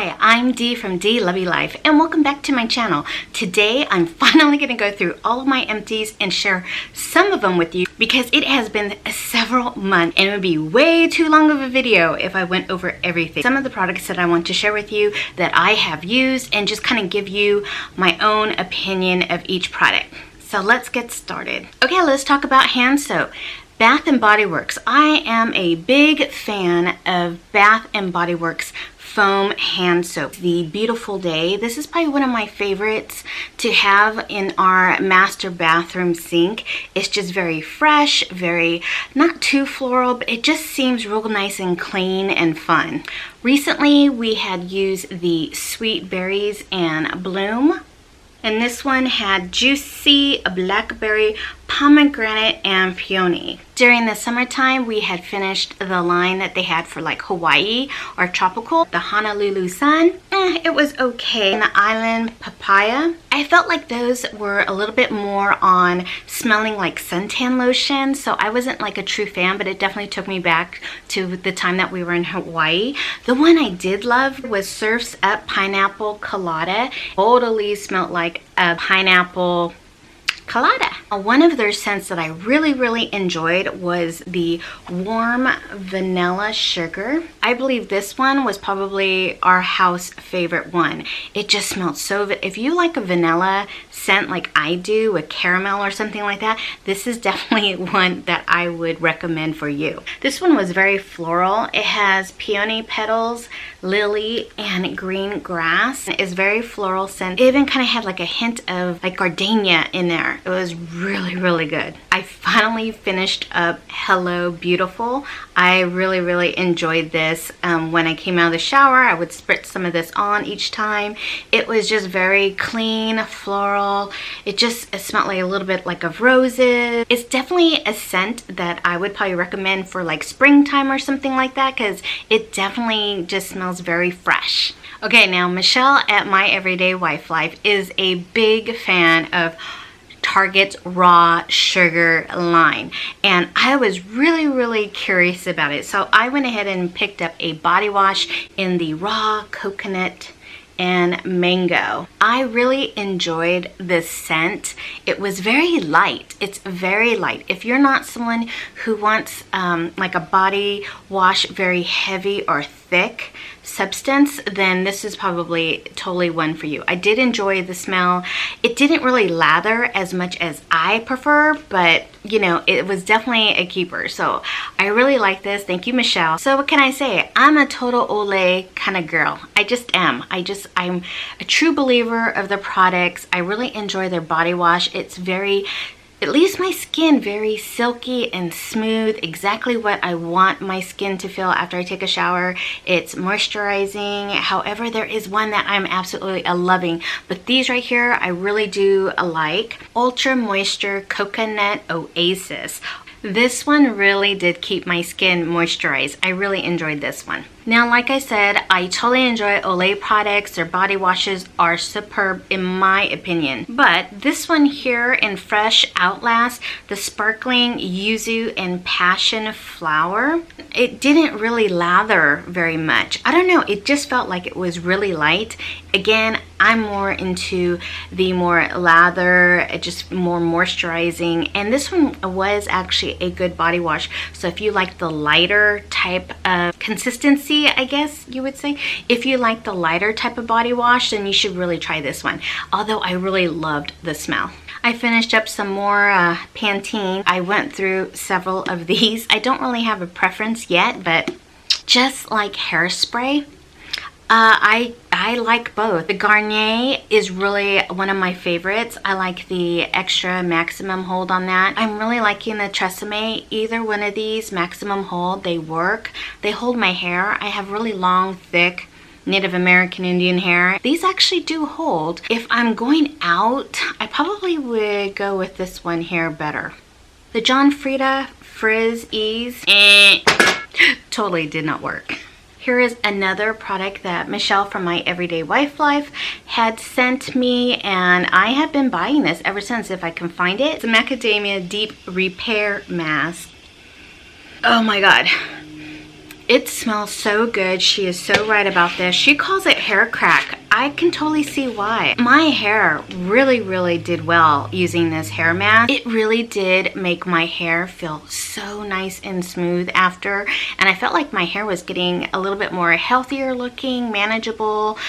Hi, I'm Dee from Dee Lovely Life, and welcome back to my channel. Today, I'm finally going to go through all of my empties and share some of them with you because it has been several months and it would be way too long of a video if I went over everything. Some of the products that I want to share with you that I have used and just kind of give you my own opinion of each product. So let's get started. Okay, let's talk about hand soap. Bath & Body Works. I am a big fan of Bath & Body Works foam hand soap. The Beautiful Day. This is probably one of my favorites to have in our master bathroom sink. It's just very fresh, very not too floral, but it just seems real nice and clean and fun. Recently we had used the Sweet Berries and Bloom, and this one had Juicy, Blackberry, Pomegranate, and Peony. During the summertime, we had finished the line that they had for like Hawaii or tropical. The Honolulu Sun, it was okay. And the Island Papaya, I felt like those were a little bit more on smelling like suntan lotion, so I wasn't like a true fan, but it definitely took me back to the time that we were in Hawaii. The one I did love was Surf's Up Pineapple Colada. Totally smelled like a pineapple colada. One of their scents that I really enjoyed was the Warm Vanilla Sugar. I believe this one was probably our house favorite one. It just smelled so good. If you like a vanilla scent like I do, a caramel or something like that, this is definitely one that I would recommend for you. This one was very floral. It has peony petals, lily, and green grass. It's very floral scent. It even kind of had like a hint of like gardenia in there. It was really good. I finally finished up Hello Beautiful. I really enjoyed this. When I came out of the shower, I would spritz some of this on each time. It was just very clean, floral. It smelled like a little bit like of roses. It's definitely a scent that I would probably recommend for like springtime or something like that, because it definitely just smells very fresh. Okay, now Michelle at My Everyday Wife Life is a big fan of Target's raw sugar line, and I was really curious about it, so I went ahead and picked up a body wash in the raw coconut and mango. I really enjoyed this scent. It was very light. It's very light. If you're not someone who wants like a body wash very heavy or thick substance, then this is probably totally one for you. I did enjoy the smell. It didn't really lather as much as I prefer, but you know, it was definitely a keeper. So I really like this. Thank you, Michelle. So what can I say? I'm a total Olay kind of girl. I just am. I'm a true believer of the products. I really enjoy their body wash. It's very, it leaves my skin very silky and smooth, exactly what I want my skin to feel after I take a shower. It's moisturizing. However, there is one that I'm absolutely loving, but these right here I really do like. Ultra Moisture Coconut Oasis. This one really did keep my skin moisturized. I really enjoyed this one. Now, like I said, I totally enjoy Olay products. Their body washes are superb in my opinion. But this one here in Fresh Outlast, the Sparkling Yuzu and Passion Flower, it didn't really lather very much. I don't know, it just felt like it was really light. Again, I'm more into the more lather, just more moisturizing. And this one was actually a good body wash. So if you like the lighter type of consistency, I guess you would say, if you like the lighter type of body wash, then you should really try this one. Although I really loved the smell. I finished up some more Pantene. I went through several of these. I don't really have a preference yet, but just like hairspray, I like both. The Garnier is really one of my favorites. I like the extra maximum hold on that. I'm really liking the Tresemme. Either one of these maximum hold, they work. They hold my hair. I have really long, thick Native American Indian hair. These actually do hold. If I'm going out, I probably would go with this one here better. The John Frieda Frizz Ease, totally did not work. Here is another product that Michelle from My Everyday Wife Life had sent me, and I have been buying this ever since if I can find it. It's a Macadamia Deep Repair Mask. Oh my god. It smells so good. She is so right about this. She calls it hair crack. I can totally see why. My hair really did well using this hair mask. It really did make my hair feel so nice and smooth after, and I felt like my hair was getting a little bit more healthier looking, manageable.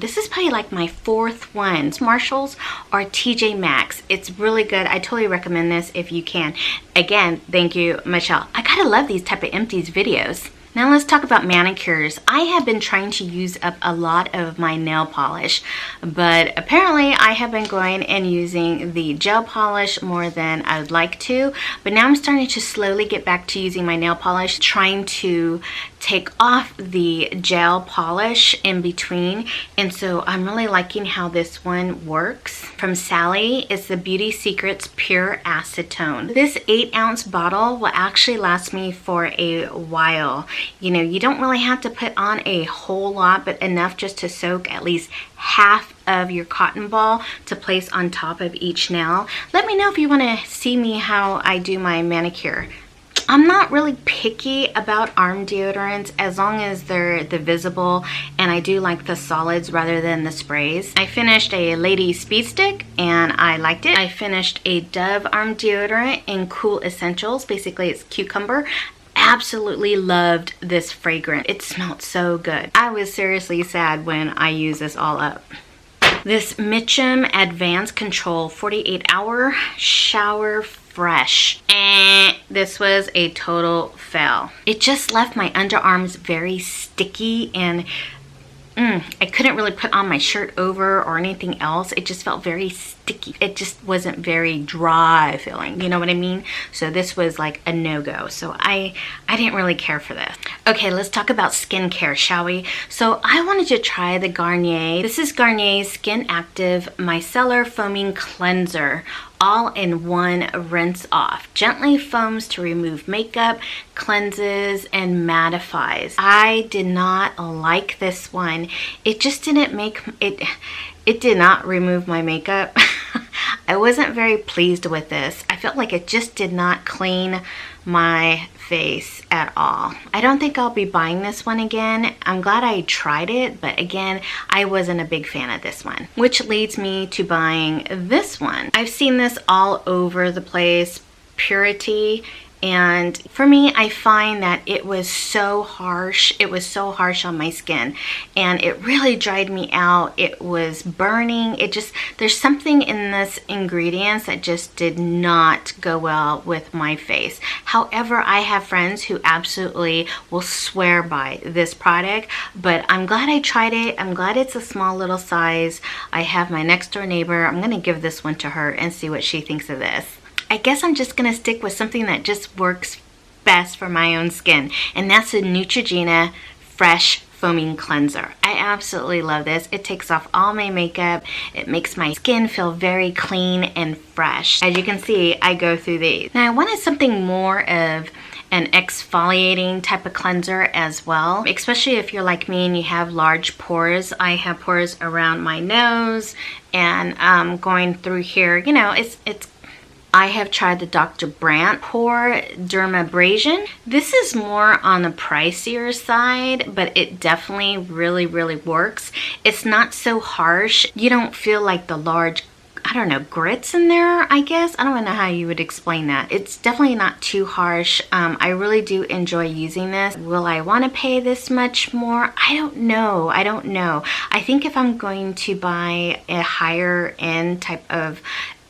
This is probably like my 4th one. Marshalls or TJ Maxx. It's really good. I totally recommend this if you can. Again, thank you, Michelle. I gotta love these type of Empties videos. Now let's talk about manicures. I have been trying to use up a lot of my nail polish, but apparently I have been going and using the gel polish more than I would like to. But now I'm starting to slowly get back to using my nail polish, trying to take off the gel polish in between. And so I'm really liking how this one works. From Sally, it's the Beauty Secrets Pure Acetone. This 8-ounce bottle will actually last me for a while. You know, you don't really have to put on a whole lot, but enough just to soak at least half of your cotton ball to place on top of each nail. Let me know if you want to see me how I do my manicure. I'm not really picky about arm deodorants as long as they're the visible, and I do like the solids rather than the sprays. I finished a Lady Speed Stick and I liked it. I finished a Dove arm deodorant in Cool Essentials. Basically it's cucumber. Absolutely loved this fragrance. It smelled so good. I was seriously sad when I used this all up. This Mitchum Advanced Control 48-hour shower fresh. This was a total fail. It just left my underarms very sticky, and I couldn't really put on my shirt over or anything else. It just felt very sticky. It just wasn't very dry feeling, you know what I mean? So this was like a no-go. So I didn't really care for this. Okay, let's talk about skincare, shall we? So I wanted to try the Garnier. This is Garnier's Skin Active Micellar Foaming Cleanser. All in one rinse off. Gently foams to remove makeup, cleanses, and mattifies. I did not like this one. It just didn't make it. It did not remove my makeup. I wasn't very pleased with this. I felt like it just did not clean my face at all. I don't think I'll be buying this one again. I'm glad I tried it, but again, I wasn't a big fan of this one. Which leads me to buying this one. I've seen this all over the place, Purity. And for me, I find that it was so harsh. It was so harsh on my skin, and it really dried me out. It was burning. There's something in this ingredients that just did not go well with my face. However, I have friends who absolutely will swear by this product, but I'm glad I tried it. I'm glad it's a small little size. I have my next door neighbor. I'm gonna give this one to her and see what she thinks of this. I guess I'm just gonna stick with something that just works best for my own skin, and that's the Neutrogena Fresh Foaming Cleanser. I absolutely love this. It takes off all my makeup. It makes my skin feel very clean and fresh. As you can see, I go through these. Now I wanted something more of an exfoliating type of cleanser as well, especially if you're like me and you have large pores. I have pores around my nose and going through here. You know, I have tried the Dr. Brandt Pore Dermabrasion. This is more on the pricier side, but it definitely really works. It's not so harsh. You don't feel like the large, I don't know, grits in there, I guess. I don't know how you would explain that. It's definitely not too harsh. I really do enjoy using this. Will I want to pay this much more? I don't know. I think if I'm going to buy a higher end type of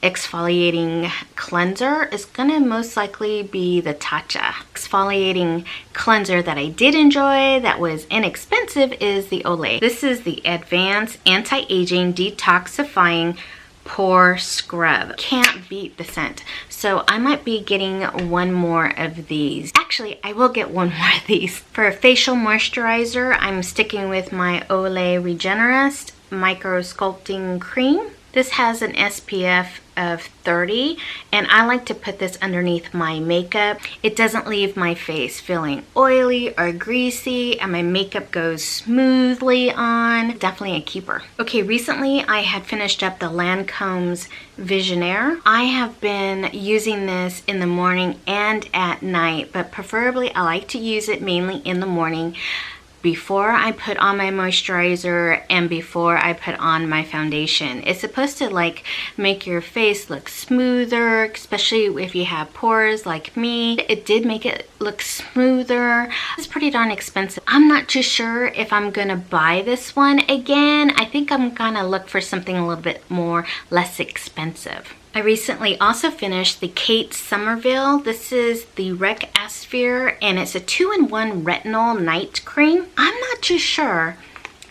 exfoliating cleanser, is gonna most likely be the Tatcha. Exfoliating cleanser that I did enjoy that was inexpensive is the Olay. This is the Advanced Anti-Aging Detoxifying Pore Scrub. Can't beat the scent. So I might be getting one more of these. Actually, I will get one more of these. For a facial moisturizer, I'm sticking with my Olay Regenerist Micro Sculpting Cream. This has an SPF of 30, and I like to put this underneath my makeup. It doesn't leave my face feeling oily or greasy, and my makeup goes smoothly on. Definitely a keeper. Okay, recently I had finished up the Lancome's Visionaire. I have been using this in the morning and at night, but preferably I like to use it mainly in the morning, before I put on my moisturizer and before I put on my foundation. It's supposed to like make your face look smoother, especially if you have pores like me. It did make it look smoother. It's pretty darn expensive. I'm not too sure if I'm gonna buy this one again. I think I'm gonna look for something a little bit more less expensive. I recently also finished the Kate Somerville. This is the Rec Asphere, and it's a 2-in-1 retinol night cream. I'm not too sure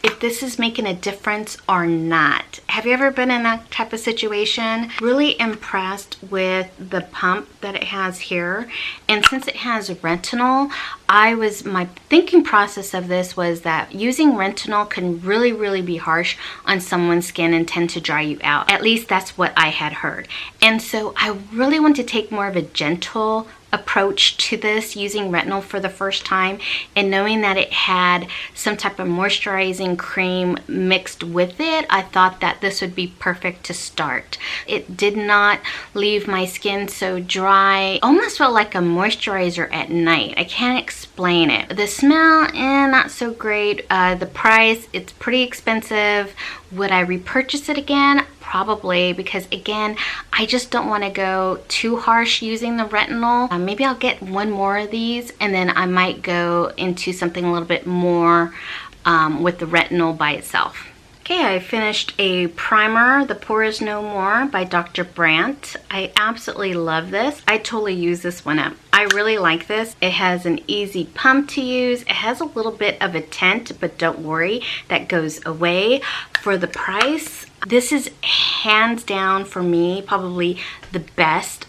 if this is making a difference or not. Have you ever been in that type of situation? Really impressed with the pump that it has here. And since it has retinol, my thinking process of this was that using retinol can really be harsh on someone's skin and tend to dry you out. At least that's what I had heard. And so I really want to take more of a gentle approach to this, using retinol for the first time, and knowing that it had some type of moisturizing cream mixed with it, I thought that this would be perfect to start. It did not leave my skin so dry. Almost felt like a moisturizer at night. I can't explain it. The smell, not so great. The price, it's pretty expensive. Would I repurchase it again? Probably, because again, I just don't want to go too harsh using the retinol. Maybe I'll get one more of these, and then I might go into something a little bit more with the retinol by itself. Okay, I finished a primer, The Pore Is No More by Dr. Brandt. I absolutely love this. I totally use this one up. I really like this. It has an easy pump to use. It has a little bit of a tint, but don't worry, that goes away. For the price, this is hands down for me probably the best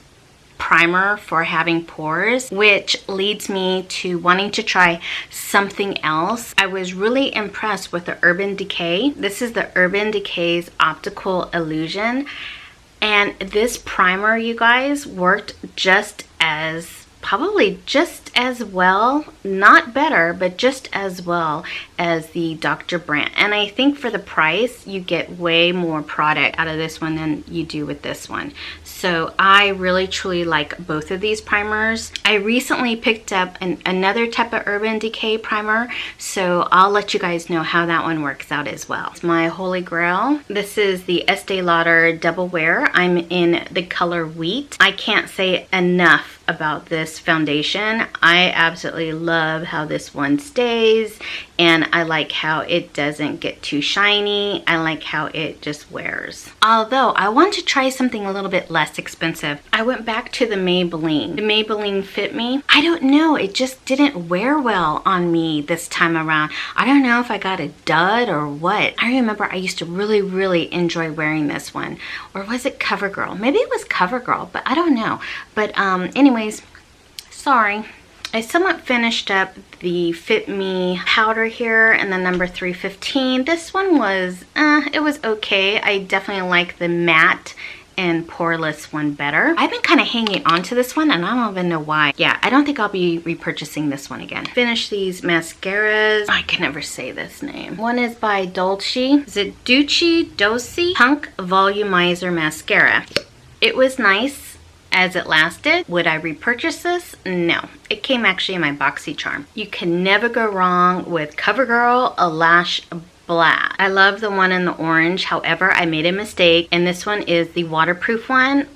primer for having pores, which leads me to wanting to try something else. I was really impressed with the Urban Decay. This is the Urban Decay's Optical Illusion, and this primer, you guys, worked probably just as well, not better, but just as well as the Dr. Brandt. And I think for the price, you get way more product out of this one than you do with this one. So I really truly like both of these primers. I recently picked up another type of Urban Decay primer, so I'll let you guys know how that one works out as well. It's my holy grail. This is the Estee Lauder Double Wear. I'm in the color Wheat. I can't say enough about this foundation. I absolutely love how this one stays, and I like how it doesn't get too shiny. I like how it just wears. Although I want to try something a little bit less expensive. I went back to the Maybelline. The Maybelline Fit Me. I don't know, it just didn't wear well on me this time around. I don't know if I got a dud or what. I remember I used to really enjoy wearing this one. Or was it CoverGirl? Maybe it was CoverGirl, but I don't know. But anyways, sorry. I somewhat finished up the Fit Me powder here in the number 315. This one was, it was okay. I definitely like the matte and poreless one better. I've been kind of hanging on to this one, and I don't even know why. Yeah, I don't think I'll be repurchasing this one again. Finish these mascaras. I can never say this name. One is by Dolce. Is it Dolce Punk Volumizer Mascara. It was nice as it lasted. Would I repurchase this? No. It came actually in my BoxyCharm. You can never go wrong with CoverGirl A Lash Blast. I love the one in the orange. However, I made a mistake, and this one is the waterproof one.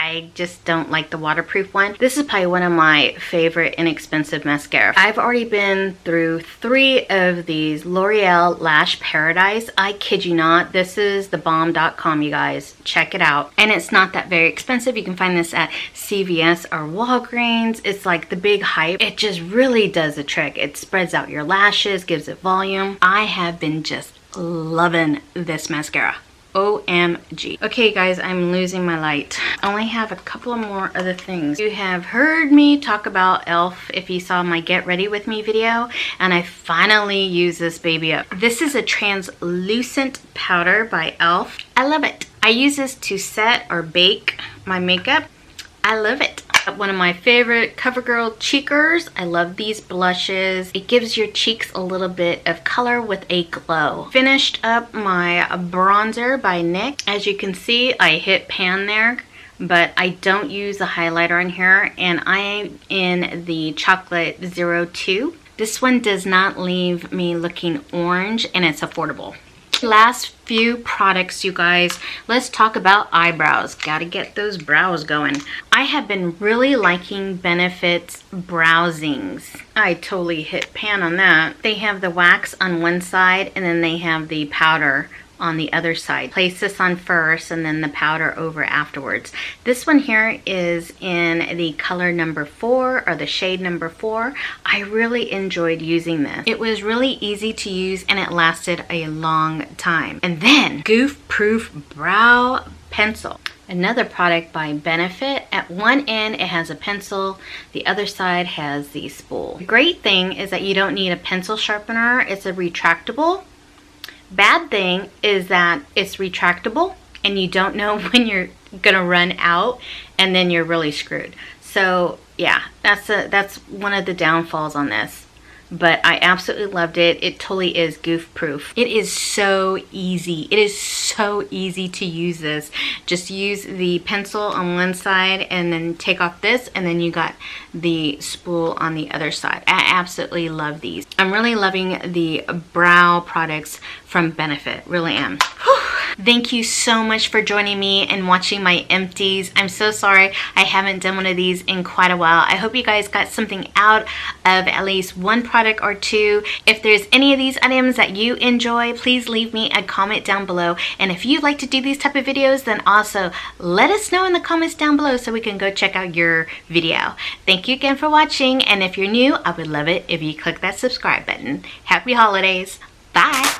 I just don't like the waterproof one. This is probably one of my favorite inexpensive mascara. I've already been through 3 of these L'Oreal Lash Paradise. I kid you not, this is the bomb.com, you guys. Check it out. And it's not that very expensive. You can find this at CVS or Walgreens. It's like the big hype. It just really does a trick. It spreads out your lashes, gives it volume. I have been just loving this mascara. OMG. Okay guys, I'm losing my light. I only have a couple of more other things. You have heard me talk about e.l.f. if you saw my Get Ready With Me video, and I finally used this baby up. This is a translucent powder by e.l.f. I love it. I use this to set or bake my makeup. I love it. One of my favorite CoverGirl cheekers. I love these blushes. It gives your cheeks a little bit of color with a glow. Finished up my bronzer by NYX. As you can see, I hit pan there, but I don't use a highlighter on here, and I am in the Chocolate 02. This one does not leave me looking orange, and it's affordable. Last few products, you guys. Let's talk about eyebrows. Gotta get those brows going. I have been really liking Benefit's browsings. I totally hit pan on that. They have the wax on one side, and then they have the powder on the other side. Place this on first and then the powder over afterwards. This one here is in the color number 4, or the shade number 4. I really enjoyed using this. It was really easy to use and it lasted a long time. And then Goof Proof Brow Pencil. Another product by Benefit. At one end it has a pencil, the other side has the spool. The great thing is that you don't need a pencil sharpener. It's a retractable. Bad thing is that it's retractable and you don't know when you're gonna run out, and then you're really screwed. So yeah, that's one of the downfalls on this. But I absolutely loved it. It totally is goof proof. It is so easy. It is so easy to use this. Just use the pencil on one side and then take off this, and then you got the spool on the other side. I absolutely love these. I'm really loving the brow products from Benefit. Really am. Thank you so much for joining me and watching my empties. I'm so sorry I haven't done one of these in quite a while. I hope you guys got something out of at least one product or two. If there's any of these items that you enjoy, please leave me a comment down below. And if you'd like to do these type of videos, then also let us know in the comments down below so we can go check out your video. Thank you again for watching, and if you're new, I would love it if you click that subscribe button. Happy holidays. Bye.